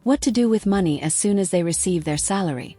What to do with money as soon as they receive their salary.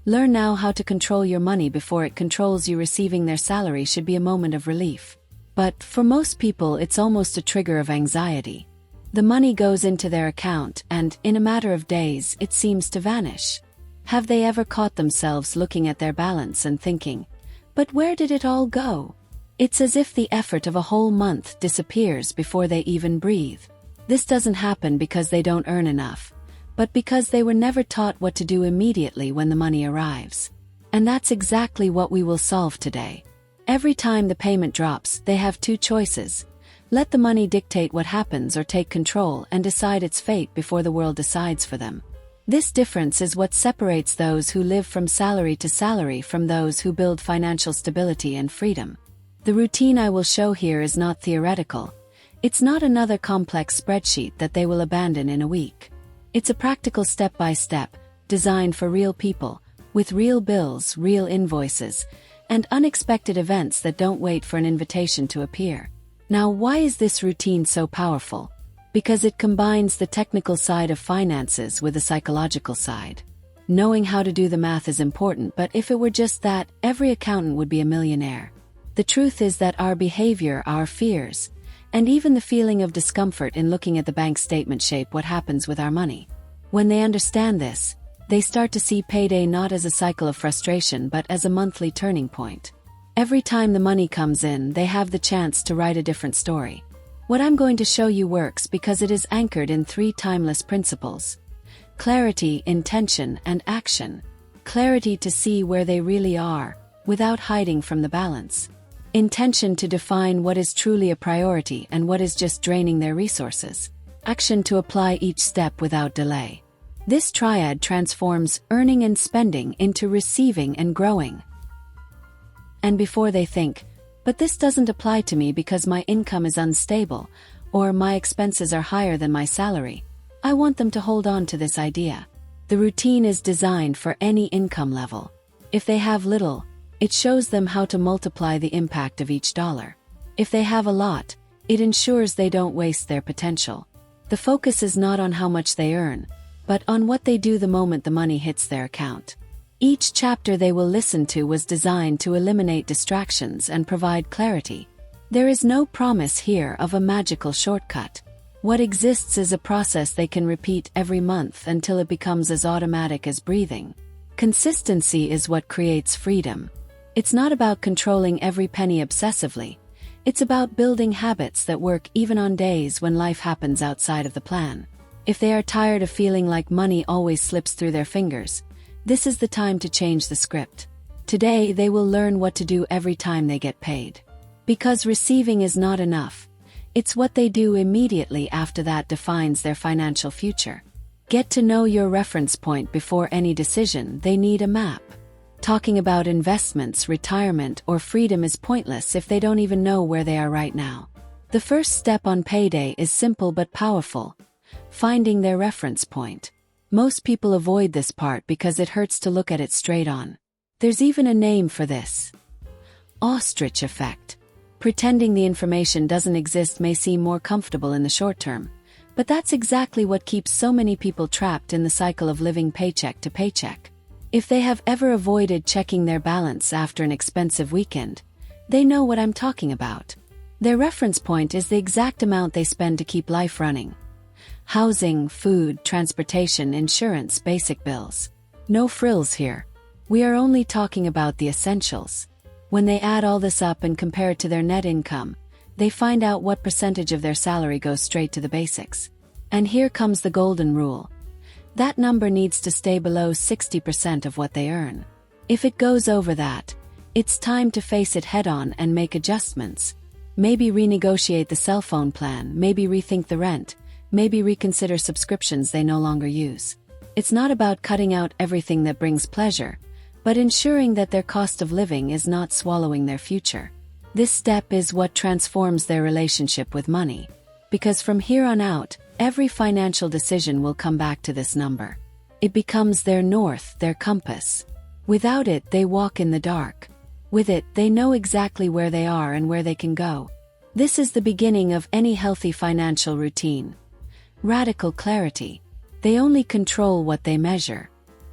Learn now how to control your money before it controls you. Receiving their salary should be a moment of relief. But for most people, it's almost a trigger of anxiety. The money goes into their account and, in a matter of days, it seems to vanish. Have they ever caught themselves looking at their balance and thinking, "But where did it all go?" It's as if the effort of a whole month disappears before they even breathe. This doesn't happen because they don't earn enough, but because they were never taught what to do immediately when the money arrives. And that's exactly what we will solve today. Every time the payment drops, they have two choices: let the money dictate what happens, or take control and decide its fate before the world decides for them. This difference is what separates those who live from salary to salary from those who build financial stability and freedom. The routine I will show here is not theoretical. It's not another complex spreadsheet that they will abandon in a week. It's a practical step-by-step, designed for real people, with real bills, real invoices, and unexpected events that don't wait for an invitation to appear. Now, why is this routine so powerful? Because it combines the technical side of finances with the psychological side. Knowing how to do the math is important, but if it were just that, every accountant would be a millionaire. The truth is that our behavior, our fears, and even the feeling of discomfort in looking at the bank statement shape what happens with our money. When they understand this, they start to see payday not as a cycle of frustration but as a monthly turning point. Every time the money comes in, they have the chance to write a different story. What I'm going to show you works because it is anchored in three timeless principles: clarity, intention, and action. Clarity to see where they really are, without hiding from the balance. Intention to define what is truly a priority and what is just draining their resources. Action to apply each step without delay. This triad transforms earning and spending into receiving and growing. And before they think, "But this doesn't apply to me because my income is unstable," or "my expenses are higher than my salary," I want them to hold on to this idea. The routine is designed for any income level. If they have little, it shows them how to multiply the impact of each dollar. If they have a lot, it ensures they don't waste their potential. The focus is not on how much they earn, but on what they do the moment the money hits their account. Each chapter they will listen to was designed to eliminate distractions and provide clarity. There is no promise here of a magical shortcut. What exists is a process they can repeat every month until it becomes as automatic as breathing. Consistency is what creates freedom. It's not about controlling every penny obsessively. It's about building habits that work even on days when life happens outside of the plan. If they are tired of feeling like money always slips through their fingers, this is the time to change the script. Today they will learn what to do every time they get paid. Because receiving is not enough. It's what they do immediately after that defines their financial future. Get to know your reference point before any decision. They need a map. Talking about investments, retirement, or freedom is pointless if they don't even know where they are right now. The first step on payday is simple but powerful: finding their reference point. Most people avoid this part because it hurts to look at it straight on. There's even a name for this: ostrich effect. Pretending the information doesn't exist may seem more comfortable in the short term, but that's exactly what keeps so many people trapped in the cycle of living paycheck to paycheck. If they have ever avoided checking their balance after an expensive weekend, they know what I'm talking about. Their reference point is the exact amount they spend to keep life running. Housing, food, transportation, insurance, basic bills. No frills here. We are only talking about the essentials. When they add all this up and compare it to their net income, they find out what percentage of their salary goes straight to the basics. And here comes the golden rule. That number needs to stay below 60% of what they earn. If it goes over that, it's time to face it head-on and make adjustments. Maybe renegotiate the cell phone plan, maybe rethink the rent, maybe reconsider subscriptions they no longer use. It's not about cutting out everything that brings pleasure, but ensuring that their cost of living is not swallowing their future. This step is what transforms their relationship with money. Because from here on out, every financial decision will come back to this number. It becomes their north, their compass. Without it, they walk in the dark. With it, they know exactly where they are and where they can go. This is the beginning of any healthy financial routine. Radical clarity. They only control what they measure.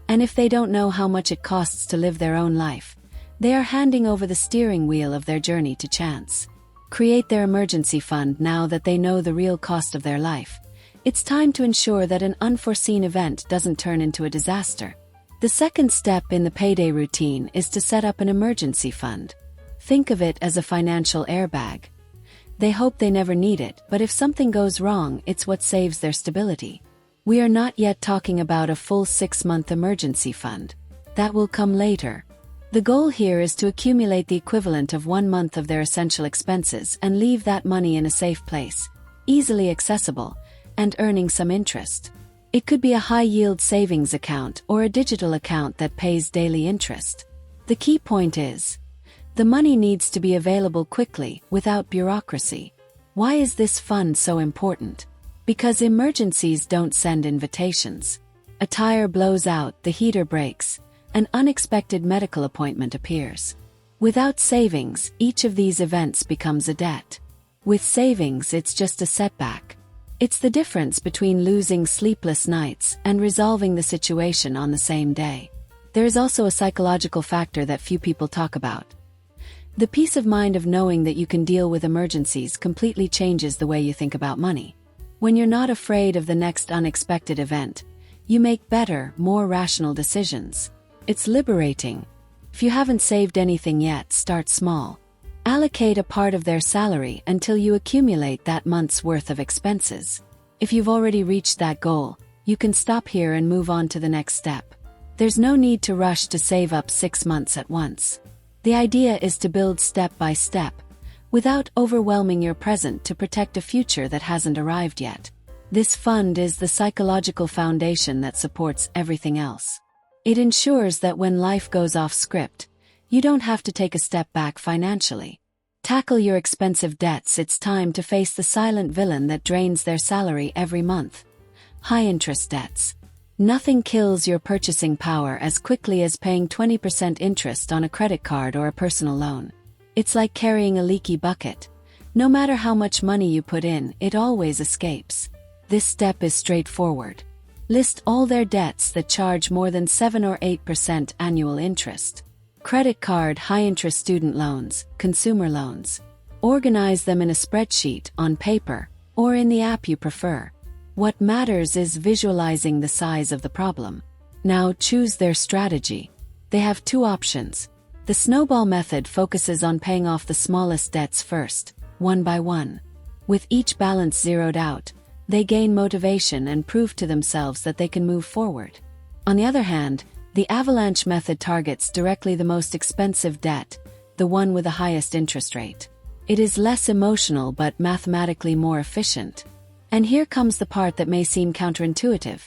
And if they don't know how much it costs to live their own life, they are handing over the steering wheel of their journey to chance. Create their emergency fund now that they know the real cost of their life. It's time to ensure that an unforeseen event doesn't turn into a disaster. The second step in the payday routine is to set up an emergency fund. Think of it as a financial airbag. They hope they never need it, but if something goes wrong, it's what saves their stability. We are not yet talking about a full 6-month emergency fund. That will come later. The goal here is to accumulate the equivalent of 1 month of their essential expenses and leave that money in a safe place, easily accessible, and earning some interest. It could be a high-yield savings account or a digital account that pays daily interest. The key point is, the money needs to be available quickly, without bureaucracy. Why is this fund so important? Because emergencies don't send invitations. A tire blows out, the heater breaks, an unexpected medical appointment appears. Without savings, each of these events becomes a debt. With savings, it's just a setback. It's the difference between losing sleepless nights and resolving the situation on the same day. There is also a psychological factor that few people talk about. The peace of mind of knowing that you can deal with emergencies completely changes the way you think about money. When you're not afraid of the next unexpected event, you make better, more rational decisions. It's liberating. If you haven't saved anything yet, start small. Allocate a part of their salary until you accumulate that month's worth of expenses. If you've already reached that goal, you can stop here and move on to the next step. There's no need to rush to save up 6 months at once. The idea is to build step by step, without overwhelming your present to protect a future that hasn't arrived yet. This fund is the psychological foundation that supports everything else. It ensures that when life goes off script, you don't have to take a step back financially. Tackle your expensive debts. It's time to face the silent villain that drains their salary every month. High-interest debts. Nothing kills your purchasing power as quickly as paying 20% interest on a credit card or a personal loan. It's like carrying a leaky bucket. No matter how much money you put in, it always escapes. This step is straightforward. List all their debts that charge more than 7 or 8% annual interest. Credit card, high-interest student loans, consumer loans. Organize them in a spreadsheet, on paper, or in the app you prefer. What matters is visualizing the size of the problem. Now choose their strategy. They have 2 options. The snowball method focuses on paying off the smallest debts first, one by one. With each balance zeroed out, they gain motivation and prove to themselves that they can move forward. On the other hand, the avalanche method targets directly the most expensive debt, the one with the highest interest rate. It is less emotional but mathematically more efficient. And here comes the part that may seem counterintuitive.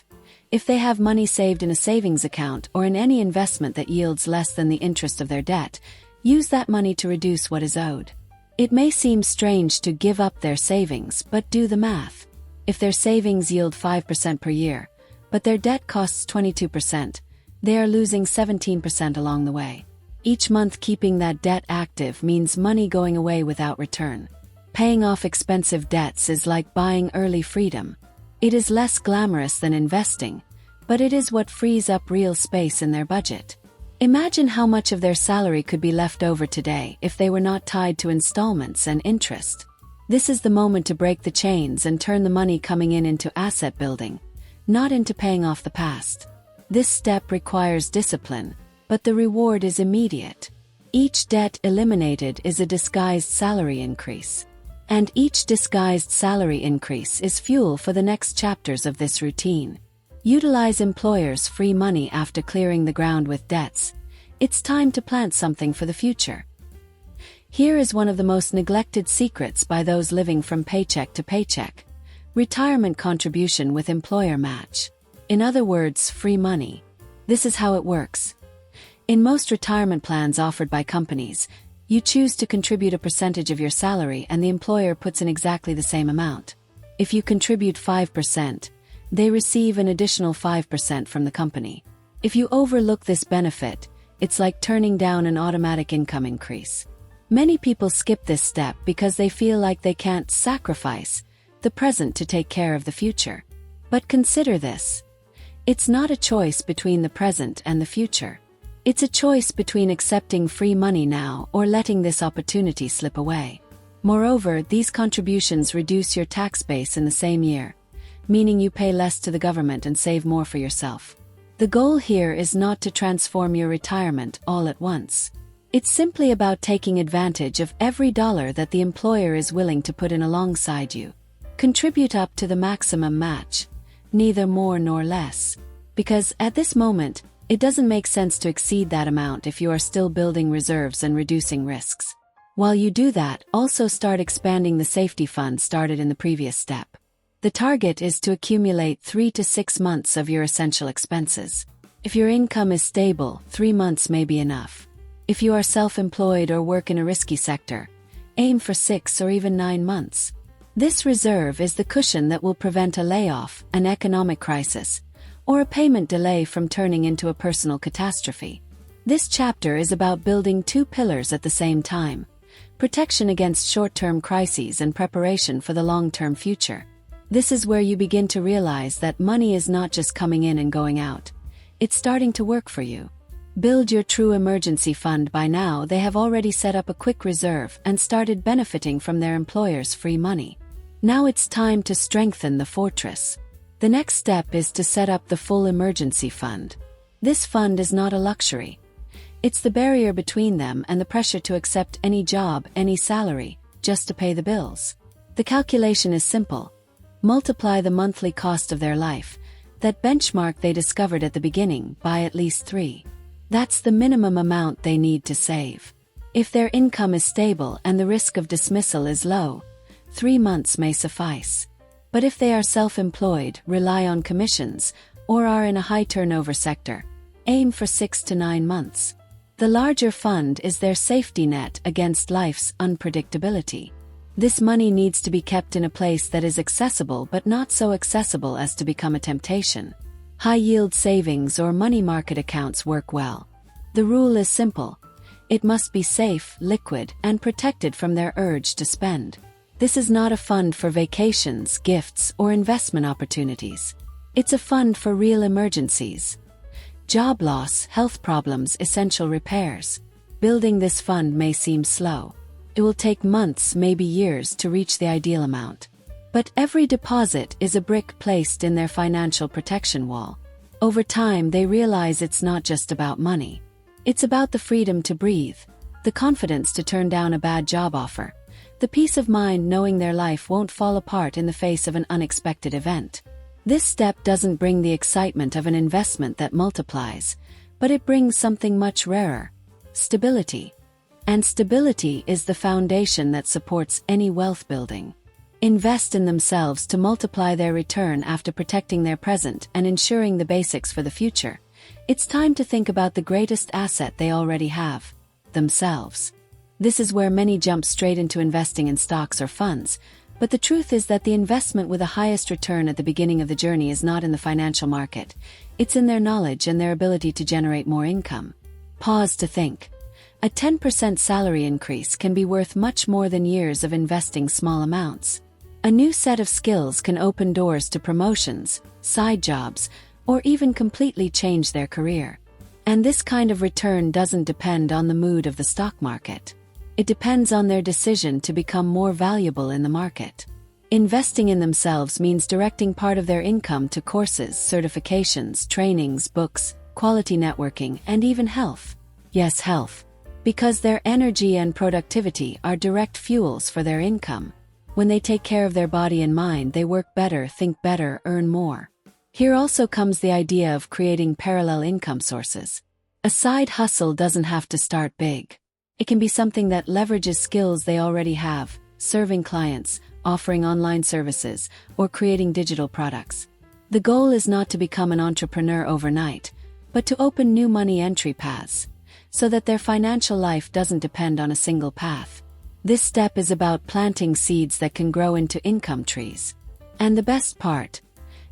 If they have money saved in a savings account or in any investment that yields less than the interest of their debt, use that money to reduce what is owed. It may seem strange to give up their savings, but do the math. If their savings yield 5% per year, but their debt costs 22%, they are losing 17% along the way. Each month keeping that debt active means money going away without return. Paying off expensive debts is like buying early freedom. It is less glamorous than investing, but it is what frees up real space in their budget. Imagine how much of their salary could be left over today if they were not tied to installments and interest. This is the moment to break the chains and turn the money coming in into asset building, not into paying off the past. This step requires discipline, but the reward is immediate. Each debt eliminated is a disguised salary increase. And each disguised salary increase is fuel for the next chapters of this routine. Utilize employers' free money after clearing the ground with debts. It's time to plant something for the future. Here is one of the most neglected secrets by those living from paycheck to paycheck. Retirement contribution with employer match. In other words, free money. This is how it works. In most retirement plans offered by companies, you choose to contribute a percentage of your salary and the employer puts in exactly the same amount. If you contribute 5%, they receive an additional 5% from the company. If you overlook this benefit, it's like turning down an automatic income increase. Many people skip this step because they feel like they can't sacrifice the present to take care of the future. But consider this. It's not a choice between the present and the future. It's a choice between accepting free money now or letting this opportunity slip away. Moreover, these contributions reduce your tax base in the same year, meaning you pay less to the government and save more for yourself. The goal here is not to transform your retirement all at once. It's simply about taking advantage of every dollar that the employer is willing to put in alongside you. Contribute up to the maximum match, neither more nor less. Because at this moment, it doesn't make sense to exceed that amount if you are still building reserves and reducing risks. While you do that, also start expanding the safety fund started in the previous step. The target is to accumulate 3 to 6 months of your essential expenses. If your income is stable, 3 months may be enough. If you are self-employed or work in a risky sector, aim for 6 or even 9 months. This reserve is the cushion that will prevent a layoff, an economic crisis, or a payment delay from turning into a personal catastrophe. This chapter is about building 2 pillars at the same time: protection against short-term crises and preparation for the long-term future. This is where you begin to realize that money is not just coming in and going out. It's starting to work for you. Build your true emergency fund. By now, they have already set up a quick reserve and started benefiting from their employer's free money. Now it's time to strengthen the fortress. The next step is to set up the full emergency fund. This fund is not a luxury. It's the barrier between them and the pressure to accept any job, any salary, just to pay the bills. The calculation is simple. Multiply the monthly cost of their life, that benchmark they discovered at the beginning, by at least 3. That's the minimum amount they need to save. If their income is stable and the risk of dismissal is low, 3 months may suffice. But if they are self-employed, rely on commissions, or are in a high-turnover sector, aim for 6 to 9 months. The larger fund is their safety net against life's unpredictability. This money needs to be kept in a place that is accessible but not so accessible as to become a temptation. High-yield savings or money market accounts work well. The rule is simple. It must be safe, liquid, and protected from their urge to spend. This is not a fund for vacations, gifts, or investment opportunities. It's a fund for real emergencies. Job loss, health problems, essential repairs. Building this fund may seem slow. It will take months, maybe years, to reach the ideal amount. But every deposit is a brick placed in their financial protection wall. Over time, they realize it's not just about money. It's about the freedom to breathe, the confidence to turn down a bad job offer, the peace of mind knowing their life won't fall apart in the face of an unexpected event. This step doesn't bring the excitement of an investment that multiplies, but it brings something much rarer: stability. And stability is the foundation that supports any wealth building. Invest in themselves to multiply their return after protecting their present and ensuring the basics for the future. It's time to think about the greatest asset they already have: themselves. This is where many jump straight into investing in stocks or funds, but the truth is that the investment with the highest return at the beginning of the journey is not in the financial market. It's in their knowledge and their ability to generate more income. Pause to think. A 10% salary increase can be worth much more than years of investing small amounts. A new set of skills can open doors to promotions, side jobs, or even completely change their career. And this kind of return doesn't depend on the mood of the stock market. It depends on their decision to become more valuable in the market. Investing in themselves means directing part of their income to courses, certifications, trainings, books, quality networking, and even health. Yes, health. Because their energy and productivity are direct fuels for their income. When they take care of their body and mind, they work better, think better, earn more. Here also comes the idea of creating parallel income sources. A side hustle doesn't have to start big. It can be something that leverages skills they already have, serving clients, offering online services, or creating digital products. The goal is not to become an entrepreneur overnight, but to open new money entry paths, so that their financial life doesn't depend on a single path. This step is about planting seeds that can grow into income trees. And the best part,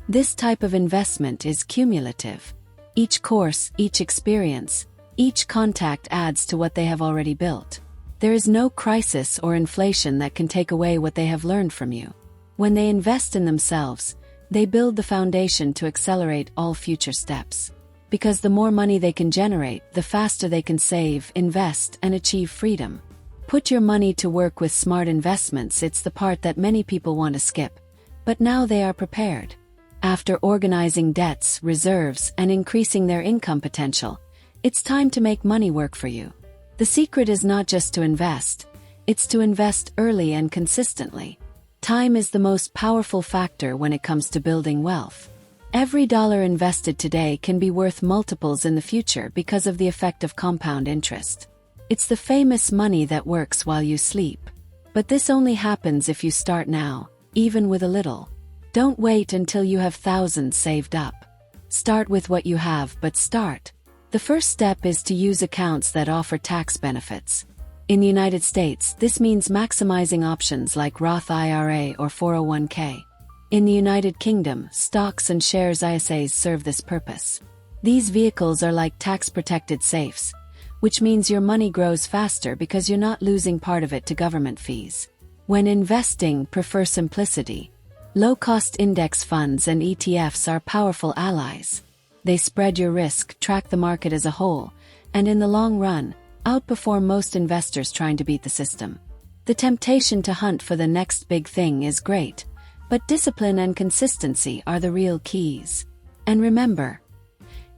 this type of investment is cumulative. Each course, each experience, each contact adds to what they have already built. There is no crisis or inflation that can take away what they have learned from you. When they invest in themselves, They build the foundation to accelerate all future steps. Because the more money they can generate, the faster they can save, invest, and achieve freedom. Put your money to work with smart investments. It's the part that many people want to skip. But now they are prepared. After organizing debts, reserves, and increasing their income potential, it's time to make money work for you. The secret is not just to invest, it's to invest early and consistently. Time is the most powerful factor when it comes to building wealth. Every dollar invested today can be worth multiples in the future because of the effect of compound interest. It's the famous money that works while you sleep. But this only happens if you start now, even with a little. Don't wait until you have thousands saved up. Start with what you have, but start. The first step is to use accounts that offer tax benefits. In the United States, this means maximizing options like Roth IRA or 401k. In the United Kingdom, stocks and shares ISAs serve this purpose. These vehicles are like tax-protected safes, which means your money grows faster because you're not losing part of it to government fees. When investing, prefer simplicity. Low-cost index funds and ETFs are powerful allies. They spread your risk, track the market as a whole, and in the long run, outperform most investors trying to beat the system. The temptation to hunt for the next big thing is great, but discipline and consistency are the real keys. And remember,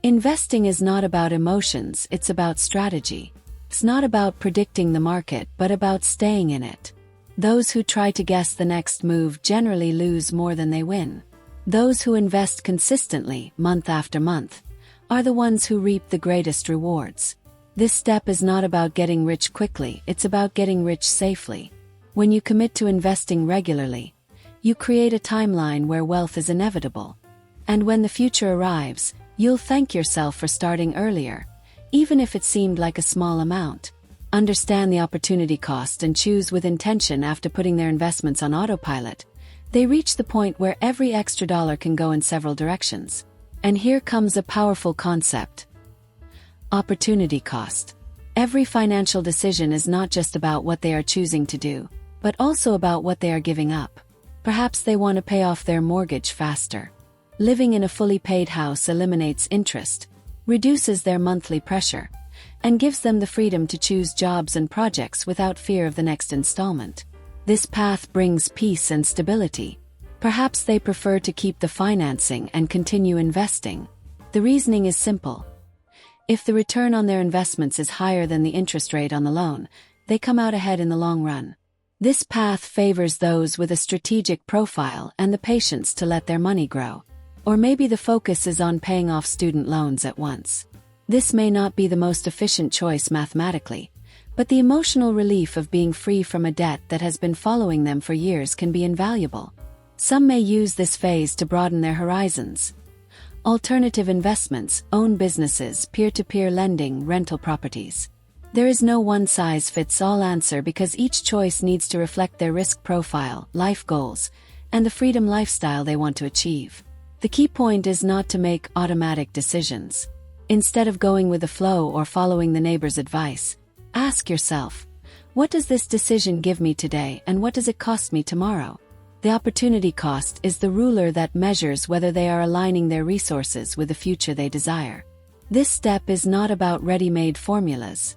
investing is not about emotions, it's about strategy. It's not about predicting the market, but about staying in it. Those who try to guess the next move generally lose more than they win. Those who invest consistently, month after month, are the ones who reap the greatest rewards. This step is not about getting rich quickly, it's about getting rich safely. When you commit to investing regularly, you create a timeline where wealth is inevitable. And when the future arrives, you'll thank yourself for starting earlier, even if it seemed like a small amount. Understand the opportunity cost and choose with intention. After putting their investments on autopilot, they reach the point where every extra dollar can go in several directions. And here comes a powerful concept. Opportunity cost. Every financial decision is not just about what they are choosing to do, but also about what they are giving up. Perhaps they want to pay off their mortgage faster. Living in a fully paid house eliminates interest, reduces their monthly pressure, and gives them the freedom to choose jobs and projects without fear of the next installment. This path brings peace and stability. Perhaps they prefer to keep the financing and continue investing. The reasoning is simple. If the return on their investments is higher than the interest rate on the loan, they come out ahead in the long run. This path favors those with a strategic profile and the patience to let their money grow. Or maybe the focus is on paying off student loans at once. This may not be the most efficient choice mathematically, but the emotional relief of being free from a debt that has been following them for years can be invaluable. Some may use this phase to broaden their horizons. Alternative investments, own businesses, peer-to-peer lending, rental properties. There is no one-size-fits-all answer because each choice needs to reflect their risk profile, life goals, and the freedom lifestyle they want to achieve. The key point is not to make automatic decisions. Instead of going with the flow or following the neighbor's advice, ask yourself, what does this decision give me today and what does it cost me tomorrow? The opportunity cost is the ruler that measures whether they are aligning their resources with the future they desire. This step is not about ready-made formulas.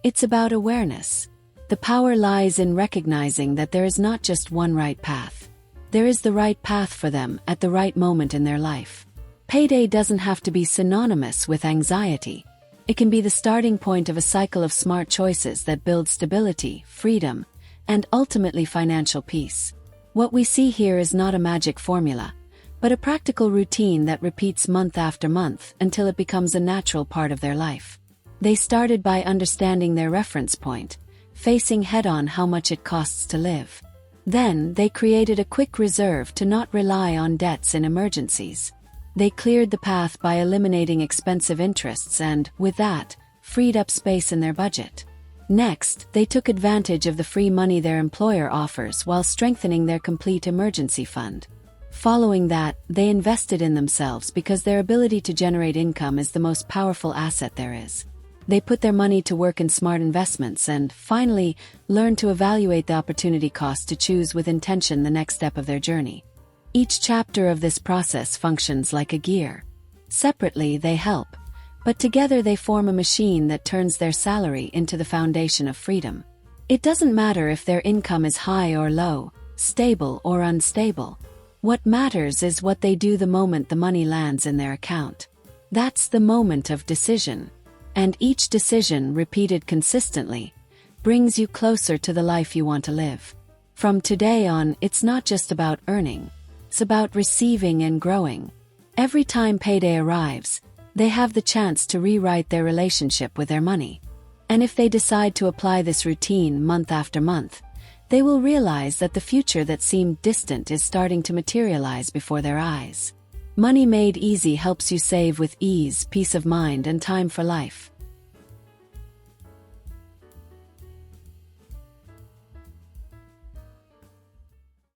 It's about awareness. The power lies in recognizing that there is not just one right path. There is the right path for them at the right moment in their life. Payday doesn't have to be synonymous with anxiety. It can be the starting point of a cycle of smart choices that build stability, freedom, and ultimately financial peace. What we see here is not a magic formula, but a practical routine that repeats month after month until it becomes a natural part of their life. They started by understanding their reference point, facing head-on how much it costs to live. Then, they created a quick reserve to not rely on debts in emergencies. They cleared the path by eliminating expensive interests and, with that, freed up space in their budget. Next, they took advantage of the free money their employer offers while strengthening their complete emergency fund. Following that, they invested in themselves because their ability to generate income is the most powerful asset there is. They put their money to work in smart investments and, finally, learned to evaluate the opportunity cost to choose with intention the next step of their journey. Each chapter of this process functions like a gear. Separately, they help, but together they form a machine that turns their salary into the foundation of freedom. It doesn't matter if their income is high or low, stable or unstable. What matters is what they do the moment the money lands in their account. That's the moment of decision. And each decision, repeated consistently, brings you closer to the life you want to live. From today on, it's not just about earning. It's about receiving and growing. Every time payday arrives, they have the chance to rewrite their relationship with their money. And if they decide to apply this routine month after month, they will realize that the future that seemed distant is starting to materialize before their eyes. Money Made Easy helps you save with ease, peace of mind, and time for life.